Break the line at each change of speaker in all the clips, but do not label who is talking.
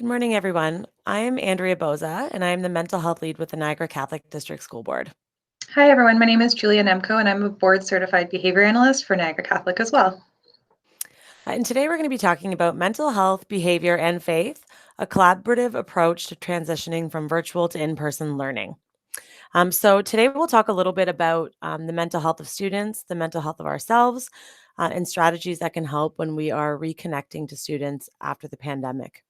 Good morning, everyone. I'm Andrea Boza, and I'm the mental health lead with the Niagara Catholic District School Board.
Hi, everyone. My name is Julia Nemko, and I'm a board certified behavior analyst for Niagara Catholic as well.
And today we're going to be talking about mental health, behavior, and faith, a collaborative approach to transitioning from virtual to in person learning. So, today we'll talk a little bit about the mental health of students, the mental health of ourselves, and strategies that can help when we are reconnecting to students after the pandemic.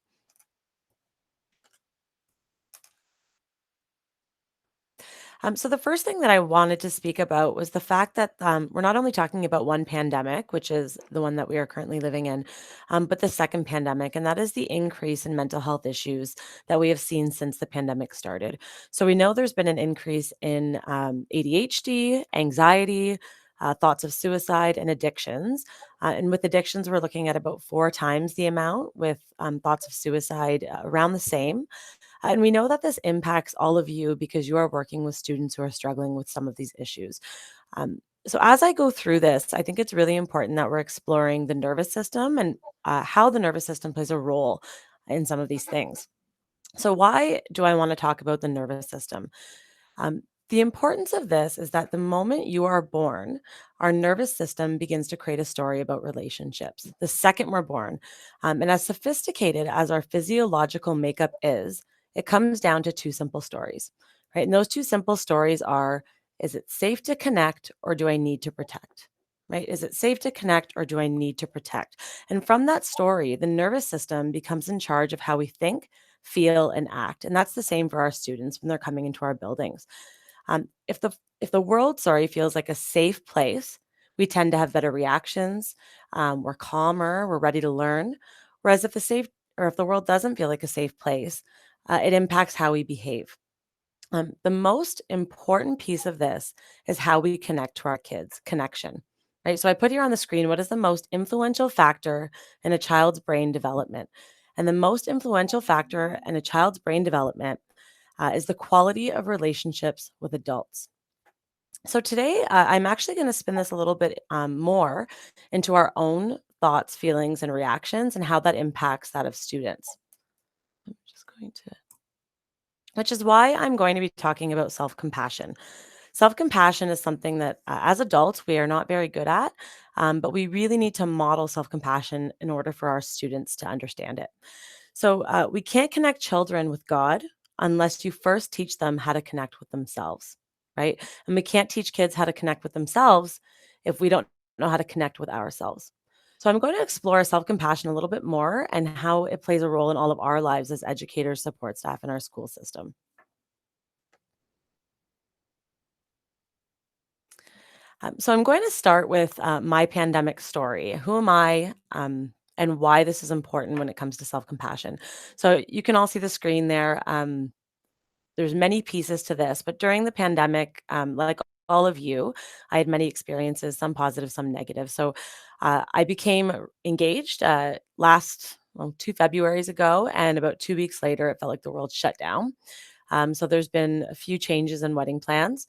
So the first thing that I wanted to speak about was the fact that we're not only talking about one pandemic, which is the one that we are currently living in, but the second pandemic, and that is the increase in mental health issues that we have seen since the pandemic started. So we know there's been an increase in ADHD, anxiety, thoughts of suicide, and addictions. And with addictions, we're looking at about 4 times the amount, with thoughts of suicide around the same. And we know that this impacts all of you because you are working with students who are struggling with some of these issues. So, as I go through this, I think it's really important that we're exploring the nervous system and how the nervous system plays a role in some of these things. So, why do I want to talk about the nervous system? Um, the importance of this is that the moment you are born, our nervous system begins to create a story about relationships. The second we're born, and as sophisticated as our physiological makeup is, it comes down to two simple stories, right? And those two simple stories are: is it safe to connect, or do I need to protect? Right? Is it safe to connect, or do I need to protect? And from that story, the nervous system becomes in charge of how we think, feel, and act. And that's the same for our students when they're coming into our buildings. If the world, sorry, feels like a safe place, we tend to have better reactions. We're calmer. We're ready to learn. Whereas if the world doesn't feel like a safe place, it impacts how we behave. The most important piece of this is how we connect to our kids, connection. Right. So I put here on the screen what is the most influential factor in a child's brain development. And the most influential factor in a child's brain development is the quality of relationships with adults. So today, I'm actually going to spin this a little bit more into our own thoughts, feelings, and reactions, and how that impacts that of students. I'm just going to, which is why I'm going to be talking about self compassion. Self compassion is something that, as adults, we are not very good at, but we really need to model self compassion in order for our students to understand it. So, we can't connect children with God unless you first teach them how to connect with themselves, right? And we can't teach kids how to connect with themselves if we don't know how to connect with ourselves. So, I'm going to explore self compassion a little bit more and how it plays a role in all of our lives as educators, support staff, in our school system. So I'm going to start with my pandemic story. Who am I, and why this is important when it comes to self compassion? So you can all see the screen there. There's many pieces to this, but during the pandemic, like all of you, I had many experiences, some positive, some negative. So I became engaged last, well, 2 Februarys ago, and about 2 weeks later, it felt like the world shut down. So there's been a few changes in wedding plans.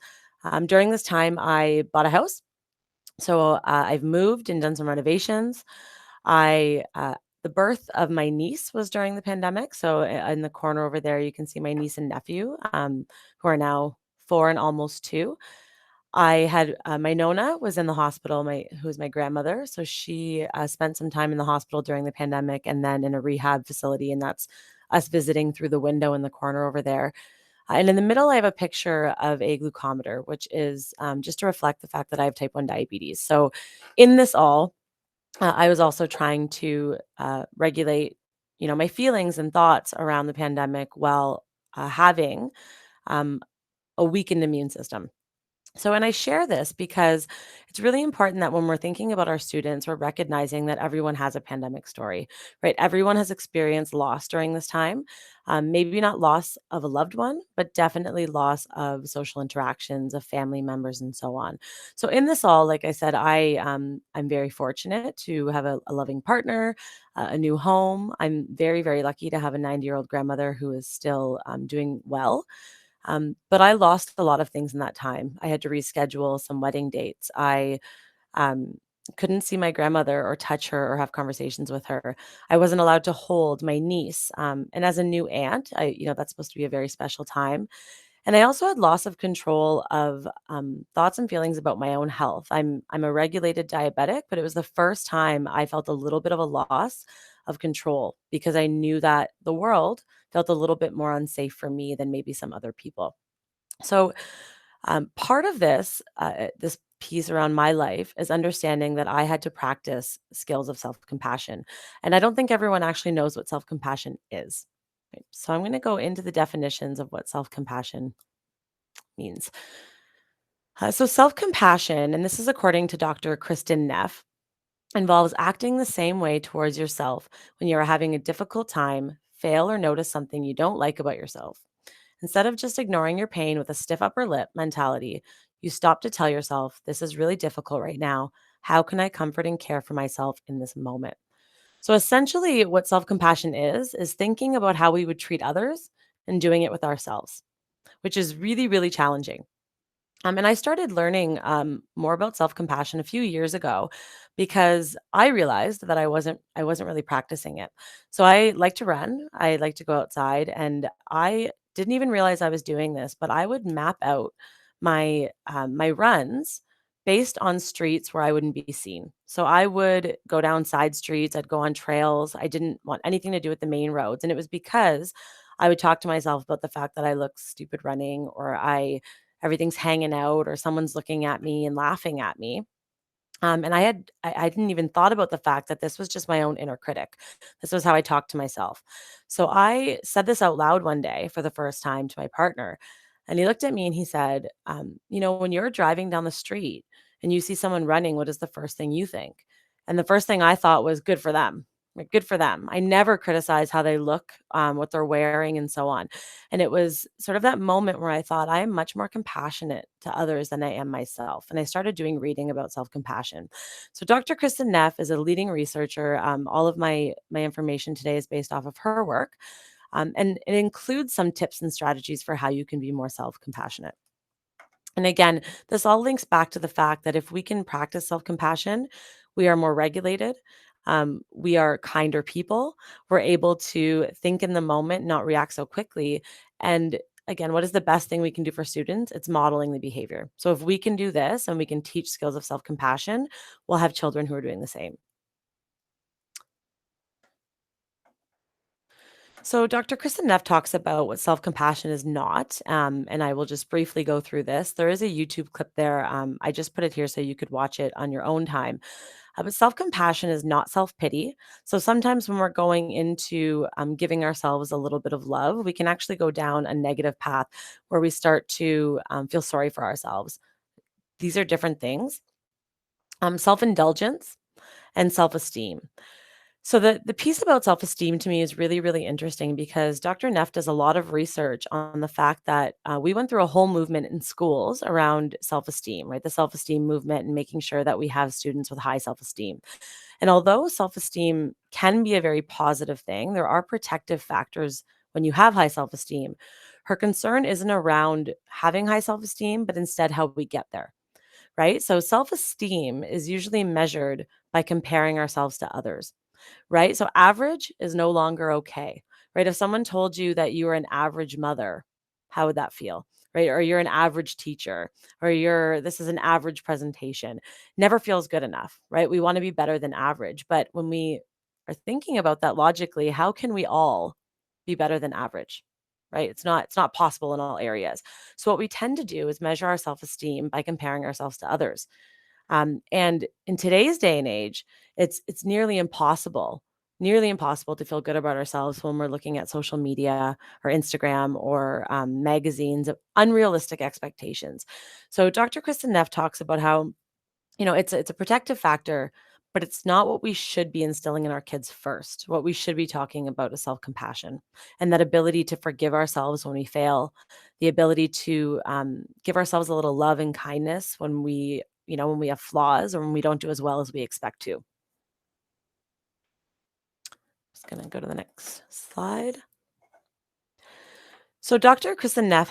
During this time, I bought a house. So I've moved and done some renovations. I The birth of my niece was during the pandemic. So in the corner over there, you can see my niece and nephew, who are now 4 and almost 2. I had my Nona was in the hospital, who's my grandmother. So she spent some time in the hospital during the pandemic, and then in a rehab facility, and that's us visiting through the window in the corner over there. And in the middle, I have a picture of a glucometer, which is just to reflect the fact that I have type 1 diabetes. So, in this all, I was also trying to regulate, my feelings and thoughts around the pandemic while having um, a weakened immune system. So, and I share this because it's really important that when we're thinking about our students, we're recognizing that everyone has a pandemic story, right? Everyone has experienced loss during this time. Maybe not loss of a loved one, but definitely loss of social interactions, of family members, and so on. So, in this all, like I said, I'm very fortunate to have a loving partner, a new home. I'm very, very lucky to have a 90-year-old grandmother who is still doing well. But I lost a lot of things in that time. I had to reschedule some wedding dates. I Couldn't see my grandmother or touch her or have conversations with her. I wasn't allowed to hold my niece. And as a new aunt, that's supposed to be a very special time. And I also had loss of control of thoughts and feelings about my own health. I'm a regulated diabetic, but it was the first time I felt a little bit of a loss of control because I knew that the world felt a little bit more unsafe for me than maybe some other people. So part of this piece around my life is understanding that I had to practice skills of self compassion, and I don't think everyone actually knows what self compassion is. Right? So I'm going to go into the definitions of what self compassion means. So, self compassion, and this is according to Dr. Kristen Neff, involves acting the same way towards yourself when you are having a difficult time, fail, or notice something you don't like about yourself. Instead of just ignoring your pain with a stiff upper lip mentality, you stop to tell yourself, this is really difficult right now. How can I comfort and care for myself in this moment? So, essentially, what self compassion is thinking about how we would treat others and doing it with ourselves, which is really, really challenging. And I started learning more about self compassion a few years ago because I realized that I wasn't really practicing it. So I like to run. I like to go outside, and I didn't even realize I was doing this. But I would map out my runs based on streets where I wouldn't be seen. So I would go down side streets. I'd go on trails. I didn't want anything to do with the main roads, and it was because I would talk to myself about the fact that I look stupid running, or I everything's hanging out, or someone's looking at me and laughing at me. And I didn't even thought about the fact that this was just my own inner critic. This was how I talked to myself. So I said this out loud one day for the first time to my partner. And he looked at me and he said, when you're driving down the street and you see someone running, what is the first thing you think? And the first thing I thought was good for them. Like, good for them. I never criticize how they look, what they're wearing, and so on. And it was sort of that moment where I thought, I am much more compassionate to others than I am myself. And I started doing reading about self compassion. So, Dr. Kristen Neff is a leading researcher. All of my information today is based off of her work. And it includes some tips and strategies for how you can be more self compassionate. And again, this all links back to the fact that if we can practice self compassion, we are more regulated. We are kinder people. We're able to think in the moment, not react so quickly. And again, what is the best thing we can do for students? It's modeling the behavior. So if we can do this and we can teach skills of self compassion, we'll have children who are doing the same. So, Dr. Kristen Neff talks about what self compassion is not. And I will just briefly go through this. There is a YouTube clip there. I just put it here so you could watch it on your own time. But self compassion is not self pity. So, sometimes when we're going into giving ourselves a little bit of love, we can actually go down a negative path where we start to feel sorry for ourselves. These are different things. Self indulgence and self esteem. So the piece about self-esteem to me is really, really interesting because Dr. Neff does a lot of research on the fact that we went through a whole movement in schools around self-esteem, right? The self-esteem movement and making sure that we have students with high self-esteem. And although self-esteem can be a very positive thing, there are protective factors when you have high self-esteem. Her concern isn't around having high self-esteem, but instead how we get there, right? So self-esteem is usually measured by comparing ourselves to others, right? So average is no longer okay, right? If someone told you that you were an average mother, how would that feel? Right? Or you're an average teacher, or this is an average presentation. Never feels good enough, right? We want to be better than average. But when we are thinking about that logically, how can we all be better than average? Right? It's not possible in all areas. So what we tend to do is measure our self-esteem by comparing ourselves to others. And in today's day and age, it's nearly impossible to feel good about ourselves when we're looking at social media or Instagram or magazines of unrealistic expectations. So Dr. Kristen Neff talks about how it's a protective factor, but it's not what we should be instilling in our kids first. What we should be talking about is self compassion and that ability to forgive ourselves when we fail, the ability to give ourselves a little love and kindness when we have flaws or when we don't do as well as we expect to. Just going to go to the next slide. So, Dr. Kristen Neff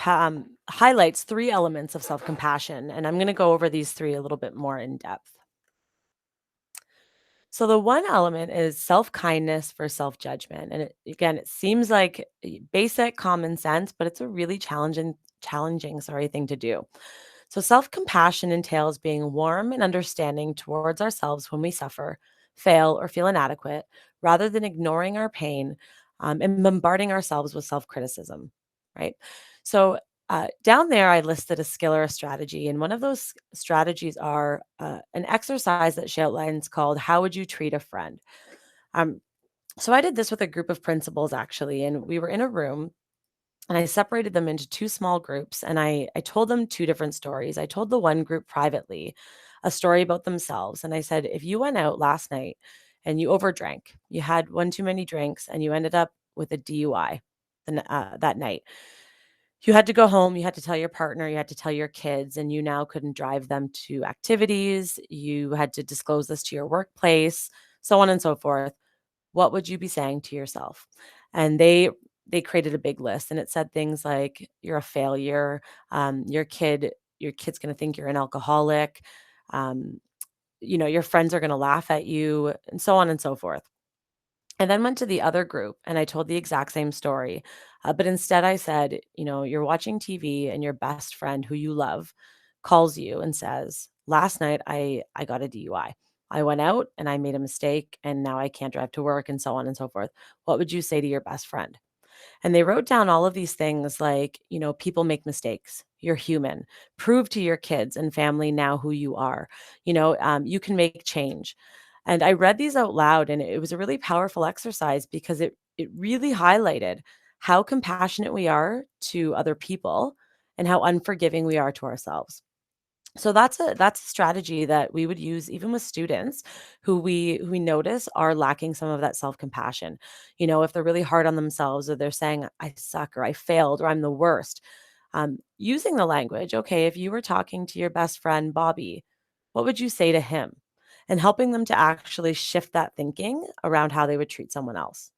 highlights three elements of self compassion, and I'm going to go over these three a little bit more in depth. So the one element is self-kindness for self-judgment. And again, it seems like basic common sense, but it's a really challenging thing to do. So self-compassion entails being warm and understanding towards ourselves when we suffer, fail, or feel inadequate, rather than ignoring our pain and bombarding ourselves with self-criticism, right? So down there, I listed a skill or a strategy, and one of those strategies are an exercise that she outlines called "How would you treat a friend?" Um, so I did this with a group of principals actually, and we were in a room, and I separated them into two small groups, and I told them two different stories. I told the one group privately a story about themselves, and I said, if you went out last night and you overdrank, you had one too many drinks, and you ended up with a DUI that night. You had to go home, you had to tell your partner, you had to tell your kids, and you now couldn't drive them to activities. You had to disclose this to your workplace, so on and so forth. What would you be saying to yourself? And they created a big list, and it said things like, "You're a failure. Your kid's going to think you're an alcoholic. Um, your friends are going to laugh at you," and so on and so forth. I then went to the other group and I told the exact same story. But instead, I said, you're watching TV and your best friend who you love calls you and says, last night I got a DUI. I went out and I made a mistake and now I can't drive to work and so on and so forth. What would you say to your best friend? And they wrote down all of these things like, people make mistakes. You're human. Prove to your kids and family now who you are. You can make change. And I read these out loud, and it was a really powerful exercise because it really highlighted how compassionate we are to other people and how unforgiving we are to ourselves. So that's a strategy that we would use even with students who we notice are lacking some of that self-compassion. If they're really hard on themselves or they're saying, I suck or I failed or I'm the worst. Using the language, okay, if you were talking to your best friend Bobby, what would you say to him? And helping them to actually shift that thinking around how they would treat someone else.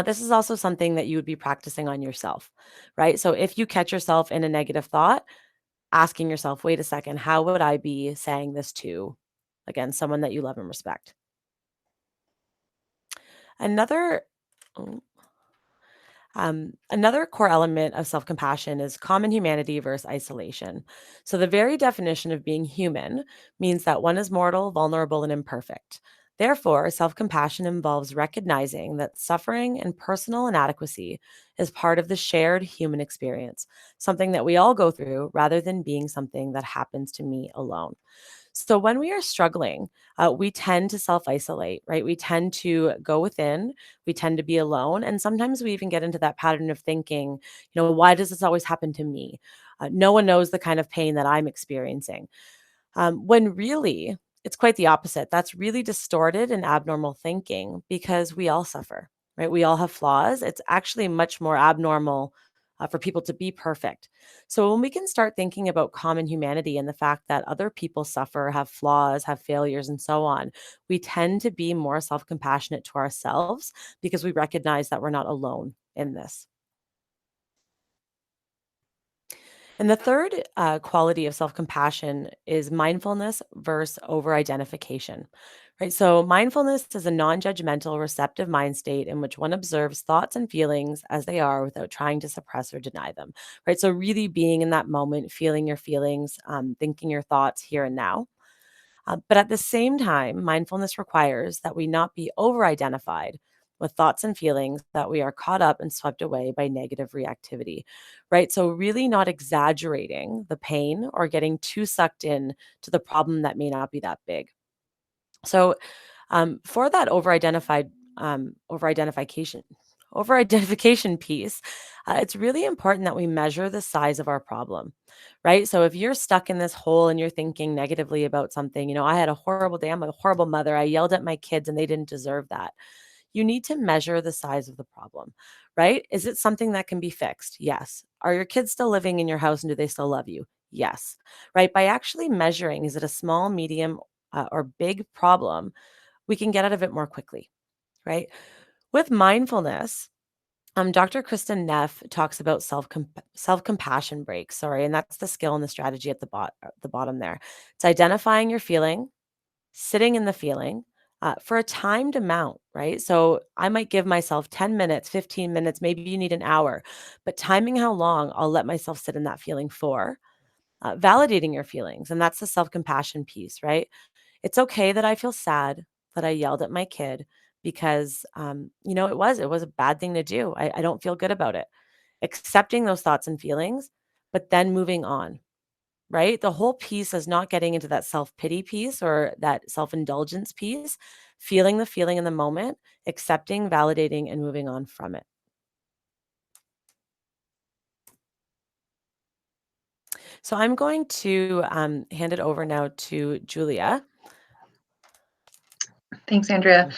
This is also something that you would be practicing on yourself, right? So if you catch yourself in a negative thought, asking yourself, wait a second, how would I be saying this to, again, someone that you love and respect? Another oh, another core element of self compassion is common humanity versus isolation. So, the very definition of being human means that one is mortal, vulnerable, and imperfect. Therefore, self compassion involves recognizing that suffering and personal inadequacy is part of the shared human experience, something that we all go through rather than being something that happens to me alone. So when we are struggling, we tend to self isolate, right? We tend to go within, we tend to be alone. And sometimes we even get into that pattern of thinking, why does this always happen to me? No one knows the kind of pain that I'm experiencing. When really, it's quite the opposite. That's really distorted and abnormal thinking because we all suffer, right? We all have flaws. It's actually much more abnormal for people to be perfect. So when we can start thinking about common humanity and the fact that other people suffer, have flaws, have failures, and so on, we tend to be more self compassionate to ourselves because we recognize that we're not alone in this. And the third quality of self compassion is mindfulness versus over identification. Right. So, mindfulness is a non judgmental, receptive mind state in which one observes thoughts and feelings as they are without trying to suppress or deny them. Right. So, really being in that moment, feeling your feelings, thinking your thoughts here and now. But at the same time, mindfulness requires that we not be over identified with thoughts and feelings that we are caught up and swept away by negative reactivity, right? So, really not exaggerating the pain or getting too sucked in to the problem that may not be that big. So, for that over identification piece, it's really important that we measure the size of our problem, right? So if you're stuck in this hole and you're thinking negatively about something, I had a horrible day. I'm a horrible mother. I yelled at my kids and they didn't deserve that. You need to measure the size of the problem, right? Is it something that can be fixed? Yes. Are your kids still living in your house and do they still love you? Yes. Right. By actually measuring, is it a small, medium, or big problem? We can get out of it more quickly, right? With mindfulness, Dr. Kristen Neff talks about self compassion breaks. Sorry, and that's the skill and the strategy at the bottom there. It's identifying your feeling, sitting in the feeling, for a timed amount, right? So I might give myself 10 minutes, 15 minutes, maybe you need an hour, but timing how long I'll let myself sit in that feeling for, validating your feelings. And that's the self compassion piece, right? It's okay that I feel sad that I yelled at my kid because, it was a bad thing to do. I don't feel good about it. Accepting those thoughts and feelings, but then moving on, right? The whole piece is not getting into that self-pity piece or that self-indulgence piece, feeling the feeling in the moment, accepting, validating, and moving on from it. So I'm going to hand it over now to Julia.
Thanks, Andrea.
Mm.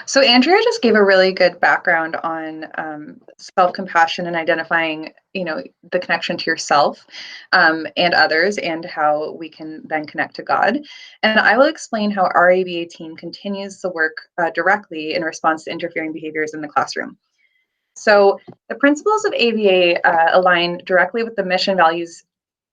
So Andrea just gave a really good background on self-compassion and identifying, the connection to yourself and others, and how we can then connect to God. And I will explain how our ABA team continues the work directly in response to interfering behaviors in the classroom. So the principles of ABA align directly with the mission, values,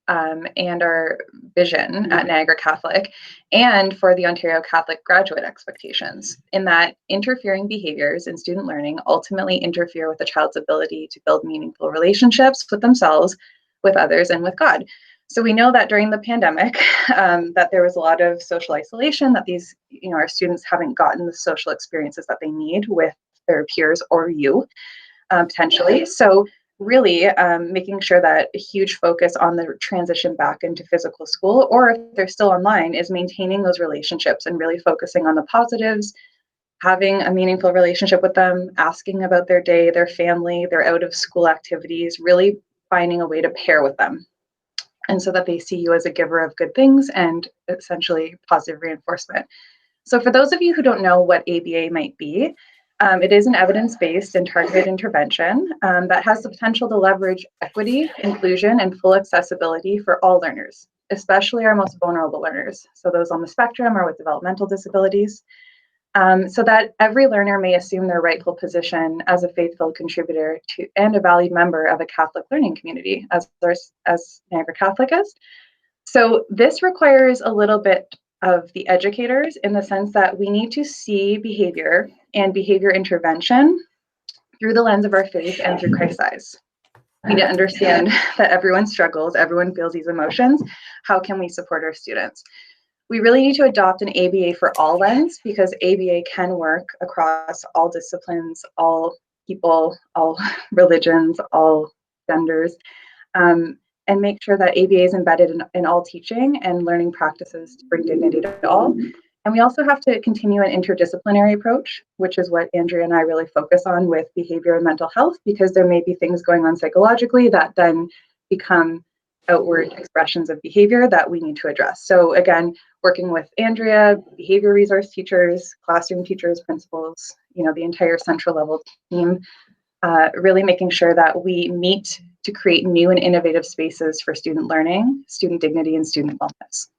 and our vision at Niagara Catholic, and for the Ontario Catholic graduate expectations, in that interfering behaviors in student learning ultimately interfere with a child's ability to build meaningful relationships with themselves, with others, and with God. So we know that during the pandemic, that there was a lot of social isolation, that these, our students haven't gotten the social experiences that they need with their peers or you, potentially. So really making sure that a huge focus on the transition back into physical school, or if they're still online, is maintaining those relationships and really focusing on the positives, having a meaningful relationship with them, asking about their day, their family, their out of school activities, really finding a way to pair with them. And so that they see you as a giver of good things and essentially positive reinforcement. So for those of you who don't know what ABA might be, it is an evidence-based and targeted intervention that has the potential to leverage equity, inclusion, and full accessibility for all learners, especially our most vulnerable learners, so those on the spectrum or with developmental disabilities, so that every learner may assume their rightful position as a faithful contributor to and a valued member of a Catholic learning community, as Niagara Catholic is. So this requires a little bit of the educators, in the sense that we need to see behavior and behavior intervention through the lens of our faith and through Christ's eyes. We need to understand that everyone struggles, everyone feels these emotions. How can we support our students? We really need to adopt an ABA for all lens, because ABA can work across all disciplines, all people, all religions, all genders. And make sure that ABA is embedded in all teaching and learning practices to bring dignity to all. And we also have to continue an interdisciplinary approach, which is what Andrea and I really focus on with behavior and mental health, because there may be things going on psychologically that then become outward expressions of behavior that we need to address. So again, working with Andrea, behavior resource teachers, classroom teachers, principals, the entire central level team, really making sure that we meet to create new and innovative spaces for student learning, student dignity, and student wellness.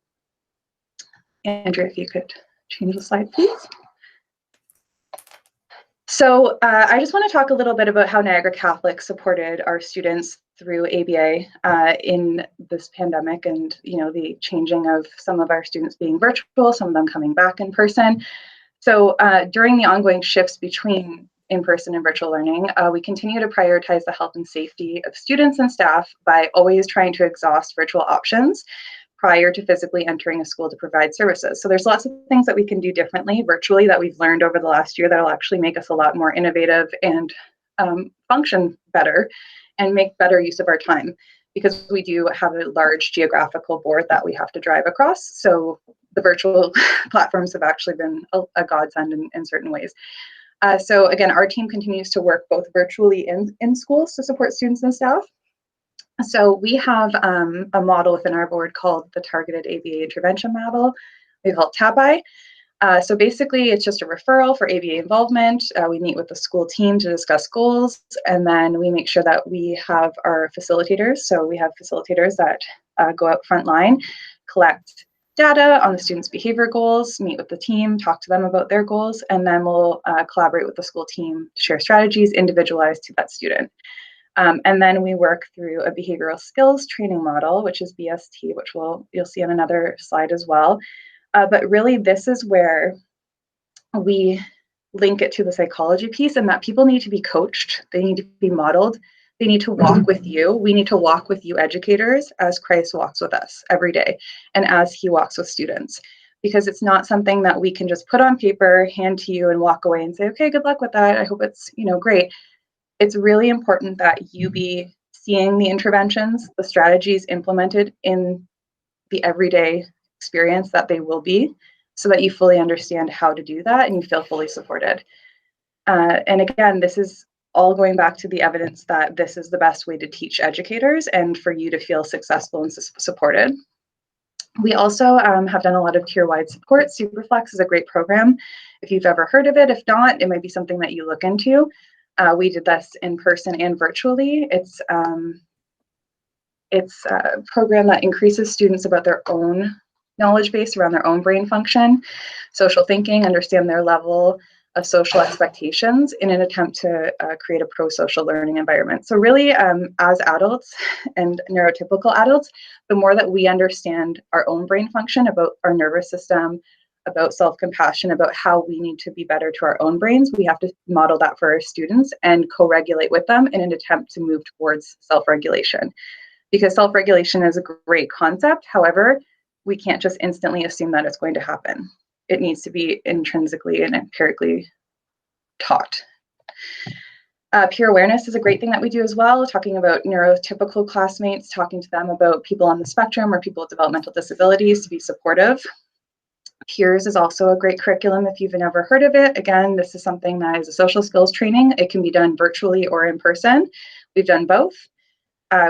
Andrea, if you could change the slide, please. So I just want to talk a little bit about how Niagara Catholic supported our students through ABA in this pandemic, and the changing of some of our students being virtual, some of them coming back in person. So during the ongoing shifts between in-person and virtual learning, we continue to prioritize the health and safety of students and staff by always trying to exhaust virtual options prior to physically entering a school to provide services. So there's lots of things that we can do differently virtually that we've learned over the last year that will actually make us a lot more innovative and function better and make better use of our time, because we do have a large geographical board that we have to drive across. So the virtual platforms have actually been a godsend in certain ways. So again, our team continues to work both virtually and in schools to support students and staff. So we have a model within our board called the Targeted ABA Intervention Model. We call it TABI. So basically, it's just a referral for ABA involvement. We meet with the school team to discuss goals, and then we make sure that we have our facilitators. So we have facilitators that go out front line, collect data on the students' behavior goals, meet with the team, talk to them about their goals, and then we'll collaborate with the school team to share strategies individualized to that student. And then we work through a behavioral skills training model, which is BST, which you'll see on another slide as well. But really, this is where we link it to the psychology piece, and that people need to be coached, they need to be modeled, they need to walk with you. We need to walk with you educators as Christ walks with us every day and as he walks with students, because it's not something that we can just put on paper, hand to you, and walk away and say, okay, good luck with that, I hope it's great. It's really important that you be seeing the interventions, the strategies implemented in the everyday experience that they will be, so that you fully understand how to do that and you feel fully supported. And again, this is all going back to the evidence that this is the best way to teach educators and for you to feel successful and supported. We also have done a lot of tier-wide support. Superflex is a great program if you've ever heard of it. If not, it might be something that you look into. We did this in person and virtually. It's a program that increases students about their own knowledge base around their own brain function, social thinking, understand their level of social expectations in an attempt to create a pro-social learning environment. So really, as adults and neurotypical adults, the more that we understand our own brain function, about our nervous system, about self-compassion, about how we need to be better to our own brains, we have to model that for our students and co-regulate with them in an attempt to move towards self-regulation. Because self-regulation is a great concept. However, we can't just instantly assume that it's going to happen. It needs to be intrinsically and empirically taught. Peer awareness is a great thing that we do as well, talking about neurotypical classmates, talking to them about people on the spectrum or people with developmental disabilities to be supportive. Peers is also a great curriculum if you've never heard of it. Again, this is something that is a social skills training. It can be done virtually or in person. We've done both.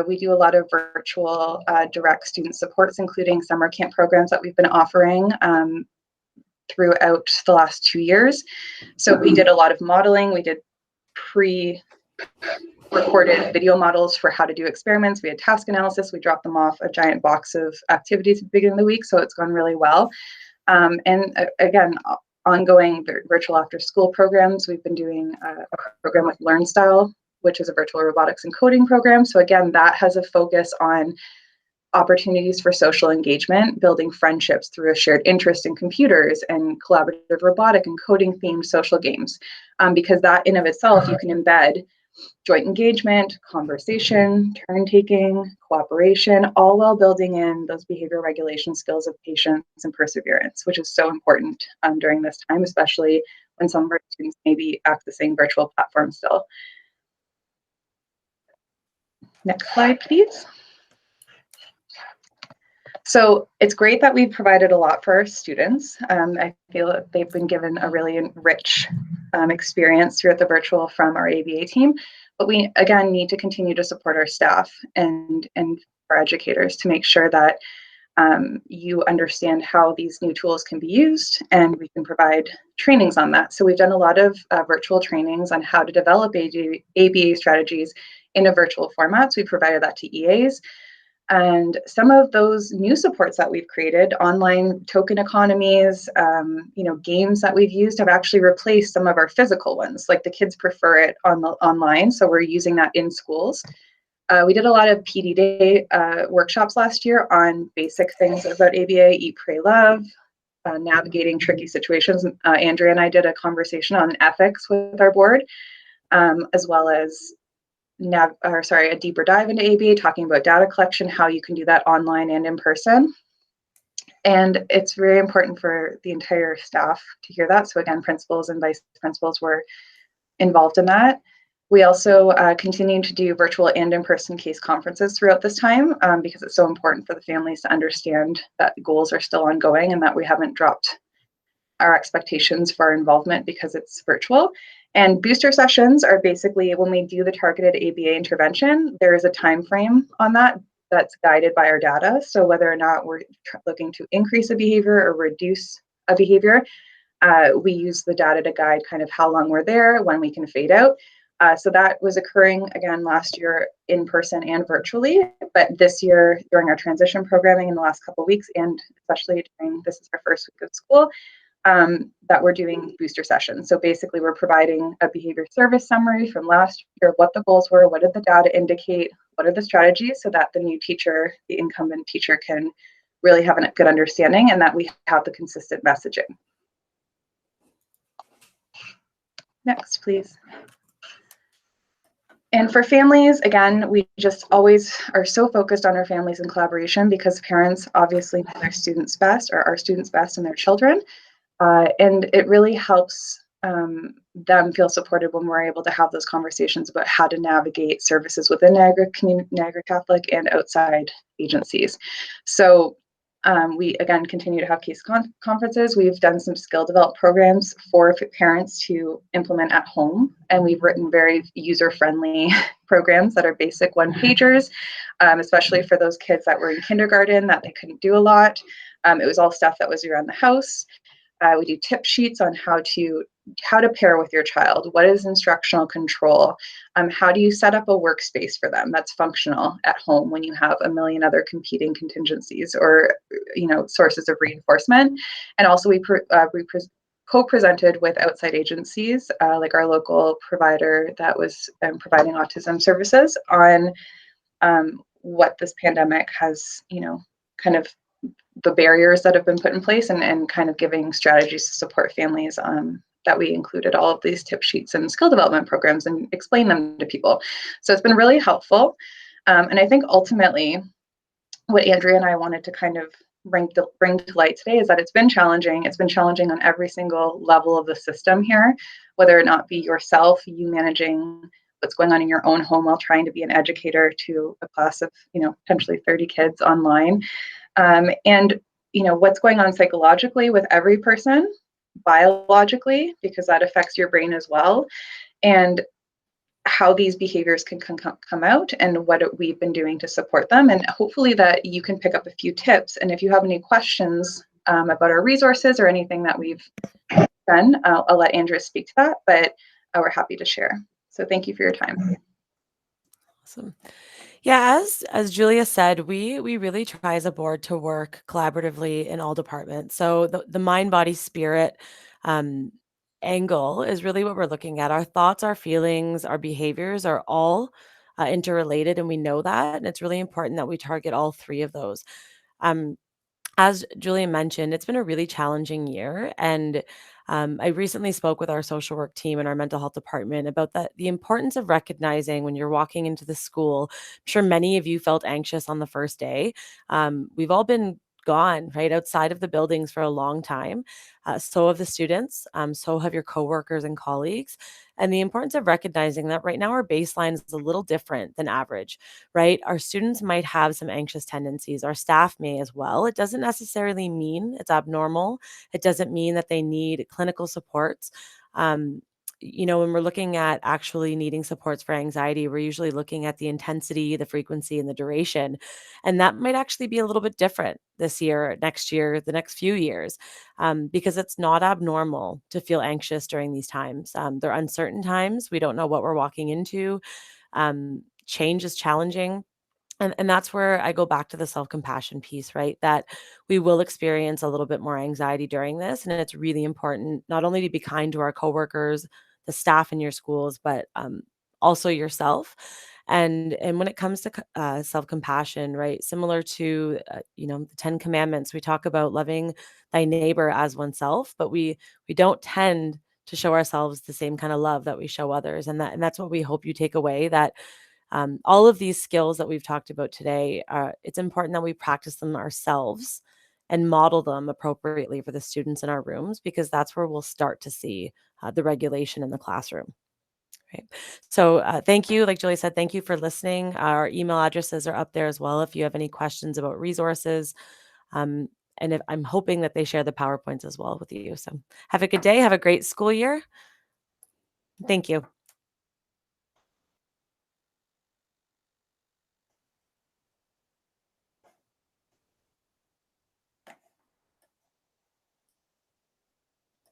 We do a lot of virtual direct student supports, including summer camp programs that we've been offering throughout the last 2 years. So we did a lot of modeling. We did pre-recorded video models for how to do experiments. We had task analysis. We dropped them off a giant box of activities at the beginning of the week, so it's gone really well. And again, ongoing virtual after school programs. We've been doing a program with LearnStyle, which is a virtual robotics and coding program. So again, that has a focus on opportunities for social engagement, building friendships through a shared interest in computers and collaborative robotic and coding themed social games. Because that in of itself, you can embed joint engagement, conversation, turn taking, cooperation, all while building in those behavior regulation skills of patience and perseverance, which is so important during this time, especially when some of our students may be accessing virtual platforms still. Next slide, please. So it's great that we've provided a lot for our students. I feel that they've been given a really rich experience throughout the virtual from our ABA team, but we again need to continue to support our staff and our educators to make sure that you understand how these new tools can be used, and we can provide trainings on that. So we've done a lot of virtual trainings on how to develop ABA strategies in a virtual format. So we provided that to EAs. And some of those new supports that we've created, online token economies, games that we've used, have actually replaced some of our physical ones. Like the kids prefer it online, so we're using that in schools. We did a lot of PD Day workshops last year on basic things about ABA, Eat, Pray, Love, navigating tricky situations. Andrea and I did a conversation on ethics with our board, as well as a deeper dive into ABA, talking about data collection, how you can do that online and in person. And it's very important for the entire staff to hear that. So again, principals and vice principals were involved in that. We also continue to do virtual and in-person case conferences throughout this time because it's so important for the families to understand that goals are still ongoing and that we haven't dropped our expectations for our involvement because it's virtual. And booster sessions are basically when we do the targeted ABA intervention, there is a time frame on that that's guided by our data. So whether or not we're looking to increase a behavior or reduce a behavior, we use the data to guide kind of how long we're there, when we can fade out. So that was occurring again last year in person and virtually, but this year during our transition programming in the last couple of weeks, and especially during this is our first week of school, that we're doing booster sessions. So basically we're providing a behavior service summary from last year, what the goals were, what did the data indicate, what are the strategies, so that the new teacher, the incumbent teacher, can really have a good understanding and that we have the consistent messaging. Next, please. And for families, again, we just always are so focused on our families and collaboration because parents obviously know their students best, or our students best, and their children. And it really helps them feel supported when we're able to have those conversations about how to navigate services within Niagara Catholic and outside agencies. So we again continue to have case conferences. We've done some skill development programs for parents to implement at home, and we've written very user-friendly programs that are basic one-pagers, especially for those kids that were in kindergarten that they couldn't do a lot. It was all stuff that was around the house. We do tip sheets on how to pair with your child. What is instructional control? How do you set up a workspace for them that's functional at home when you have a million other competing contingencies or sources of reinforcement? And also we co-presented with outside agencies like our local provider that was providing autism services on what this pandemic has, kind of the barriers that have been put in place, and kind of giving strategies to support families, that we included all of these tip sheets and skill development programs and explain them to people. So it's been really helpful. And I think ultimately what Andrea and I wanted to kind of bring to light today is that it's been challenging. It's been challenging on every single level of the system here, whether or not be yourself, you managing what's going on in your own home while trying to be an educator to a class of, potentially 30 kids online. And what's going on psychologically with every person, biologically, because that affects your brain as well, and how these behaviors can come out and what we've been doing to support them. And hopefully that you can pick up a few tips. And if you have any questions about our resources or anything that we've done, I'll let Andrea speak to that, but we're happy to share. So thank you for your time.
Awesome. Yeah, as Julia said, we really try as a board to work collaboratively in all departments. So the mind, body, spirit angle is really what we're looking at. Our thoughts, our feelings, our behaviors are all interrelated, and we know that. And it's really important that we target all three of those. Um, as Julia mentioned, it's been a really challenging year, and I recently spoke with our social work team and our mental health department about the importance of recognizing when you're walking into the school. I'm sure many of you felt anxious on the first day. We've all been gone right outside of the buildings for a long time. So have the students. So have your coworkers and colleagues. And the importance of recognizing that right now our baseline is a little different than average, right? Our students might have some anxious tendencies. Our staff may as well. It doesn't necessarily mean it's abnormal. It doesn't mean that they need clinical supports. When we're looking at actually needing supports for anxiety, we're usually looking at the intensity, the frequency, and the duration. And that might actually be a little bit different this year, next year, the next few years, because it's not abnormal to feel anxious during these times. They're uncertain times. We don't know what we're walking into. Change is challenging. And that's where I go back to the self-compassion piece, right? That we will experience a little bit more anxiety during this. And it's really important not only to be kind to our coworkers, the staff in your schools, but also yourself. And when it comes to self-compassion, right? Similar to the 10 Commandments, we talk about loving thy neighbor as oneself, but we don't tend to show ourselves the same kind of love that we show others. And that's what we hope you take away, that all of these skills that we've talked about today, it's important that we practice them ourselves and model them appropriately for the students in our rooms, because that's where we'll start to see the regulation in the classroom. Right. So thank you. Like Julie said, thank you for listening. Our email addresses are up there as well if you have any questions about resources. Um, and I'm hoping that they share the PowerPoints as well with you. So have a good day. Have a great school year. Thank you.